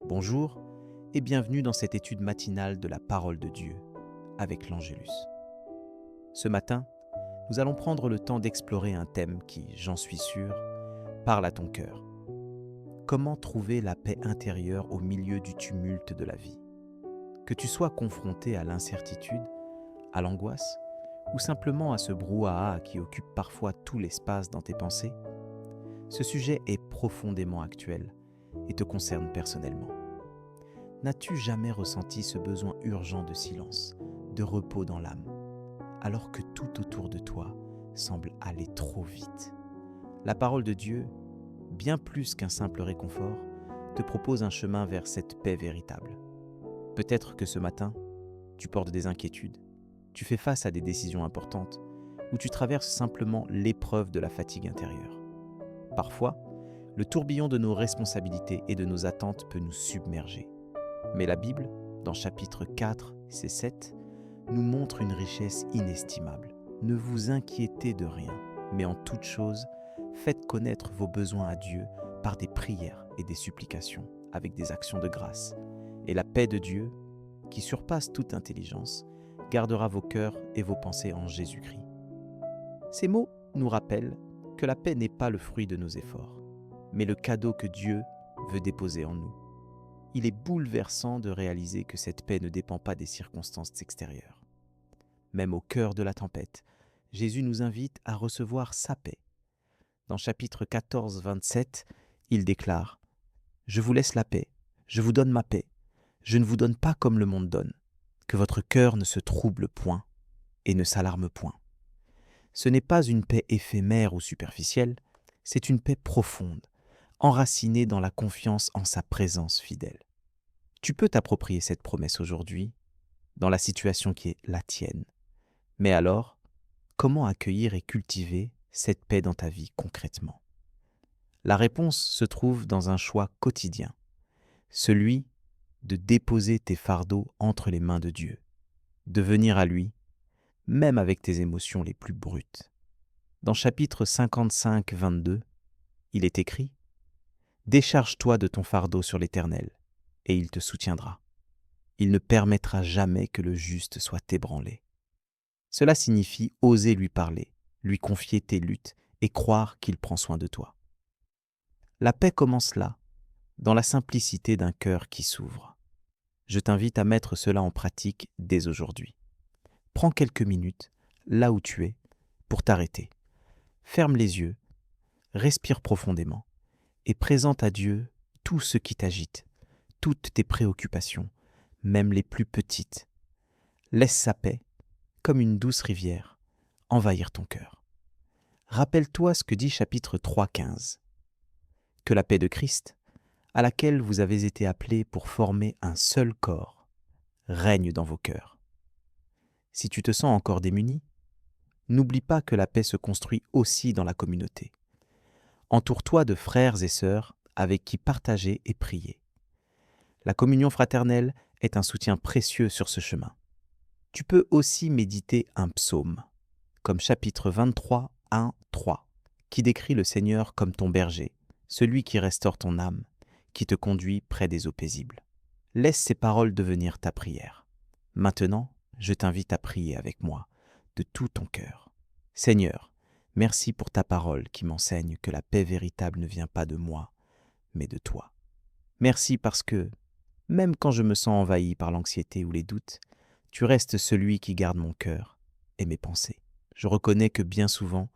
Bonjour et bienvenue dans cette étude matinale de la parole de Dieu avec l'Angélus. Ce matin, nous allons prendre le temps d'explorer un thème qui, j'en suis sûr, parle à ton cœur. Comment trouver la paix intérieure au milieu du tumulte de la vie? Que tu sois confronté à l'incertitude, à l'angoisse, ou simplement à ce brouhaha qui occupe parfois tout l'espace dans tes pensées, ce sujet est profondément actuel et te concerne personnellement. N'as-tu jamais ressenti ce besoin urgent de silence, de repos dans l'âme, alors que tout autour de toi semble aller trop vite? La parole de Dieu, bien plus qu'un simple réconfort, te propose un chemin vers cette paix véritable. Peut-être que ce matin, tu portes des inquiétudes, tu fais face à des décisions importantes, ou tu traverses simplement l'épreuve de la fatigue intérieure. Parfois, le tourbillon de nos responsabilités et de nos attentes peut nous submerger. Mais la Bible, dans chapitre 4, verset 7, nous montre une richesse inestimable. Ne vous inquiétez de rien, mais en toute chose, faites connaître vos besoins à Dieu par des prières et des supplications, avec des actions de grâce. Et la paix de Dieu, qui surpasse toute intelligence, gardera vos cœurs et vos pensées en Jésus-Christ. Ces mots nous rappellent que la paix n'est pas le fruit de nos efforts, mais le cadeau que Dieu veut déposer en nous. Il est bouleversant de réaliser que cette paix ne dépend pas des circonstances extérieures. Même au cœur de la tempête, Jésus nous invite à recevoir sa paix. Dans chapitre 14, 27, il déclare « Je vous laisse la paix, je vous donne ma paix. Je ne vous donne pas comme le monde donne. Que votre cœur ne se trouble point et ne s'alarme point. » Ce n'est pas une paix éphémère ou superficielle, c'est une paix profonde, enracinée dans la confiance en sa présence fidèle. Tu peux t'approprier cette promesse aujourd'hui, dans la situation qui est la tienne. Mais alors, comment accueillir et cultiver cette paix dans ta vie concrètement? La réponse se trouve dans un choix quotidien, celui de déposer tes fardeaux entre les mains de Dieu, de venir à lui, même avec tes émotions les plus brutes. Dans chapitre 55, 22, il est écrit « Décharge-toi de ton fardeau sur l'Éternel, et il te soutiendra. Il ne permettra jamais que le juste soit ébranlé. » Cela signifie oser lui parler, lui confier tes luttes et croire qu'il prend soin de toi. La paix commence là, dans la simplicité d'un cœur qui s'ouvre. Je t'invite à mettre cela en pratique dès aujourd'hui. Prends quelques minutes, là où tu es, pour t'arrêter. Ferme les yeux, respire profondément et présente à Dieu tout ce qui t'agite, toutes tes préoccupations, même les plus petites. Laisse sa paix, comme une douce rivière, envahir ton cœur. Rappelle-toi ce que dit chapitre 3, 15. Que la paix de Christ, à laquelle vous avez été appelés pour former un seul corps, règne dans vos cœurs. Si tu te sens encore démuni, n'oublie pas que la paix se construit aussi dans la communauté. Entoure-toi de frères et sœurs avec qui partager et prier. La communion fraternelle est un soutien précieux sur ce chemin. Tu peux aussi méditer un psaume, comme chapitre 23, 1, 3, qui décrit le Seigneur comme ton berger, celui qui restaure ton âme, qui te conduit près des eaux paisibles. Laisse ces paroles devenir ta prière. Maintenant, je t'invite à prier avec moi, de tout ton cœur. Seigneur, merci pour ta parole qui m'enseigne que la paix véritable ne vient pas de moi, mais de toi. Merci parce que, même quand je me sens envahi par l'anxiété ou les doutes, tu restes celui qui garde mon cœur et mes pensées. Je reconnais que bien souvent,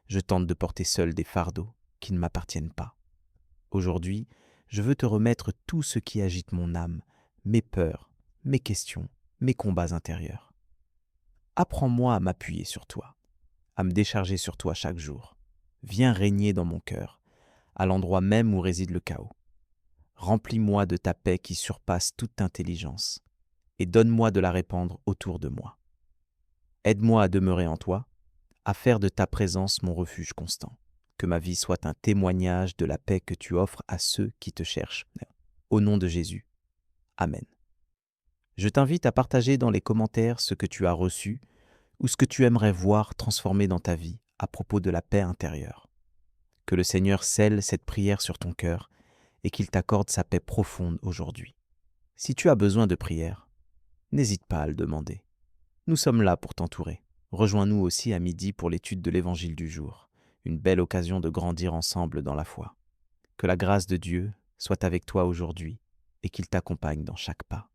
je tente de porter seul des fardeaux qui ne m'appartiennent pas. Aujourd'hui, je veux te remettre tout ce qui agite mon âme, mes peurs, mes questions, mes combats intérieurs. Apprends-moi à m'appuyer sur toi, à me décharger sur toi chaque jour. Viens régner dans mon cœur, à l'endroit même où réside le chaos. Remplis-moi de ta paix qui surpasse toute intelligence et donne-moi de la répandre autour de moi. Aide-moi à demeurer en toi, à faire de ta présence mon refuge constant. Que ma vie soit un témoignage de la paix que tu offres à ceux qui te cherchent. Au nom de Jésus. Amen. Je t'invite à partager dans les commentaires ce que tu as reçu ou ce que tu aimerais voir transformé dans ta vie à propos de la paix intérieure. Que le Seigneur scelle cette prière sur ton cœur et qu'il t'accorde sa paix profonde aujourd'hui. Si tu as besoin de prière, n'hésite pas à le demander. Nous sommes là pour t'entourer. Rejoins-nous aussi à midi pour l'étude de l'Évangile du jour, une belle occasion de grandir ensemble dans la foi. Que la grâce de Dieu soit avec toi aujourd'hui et qu'il t'accompagne dans chaque pas.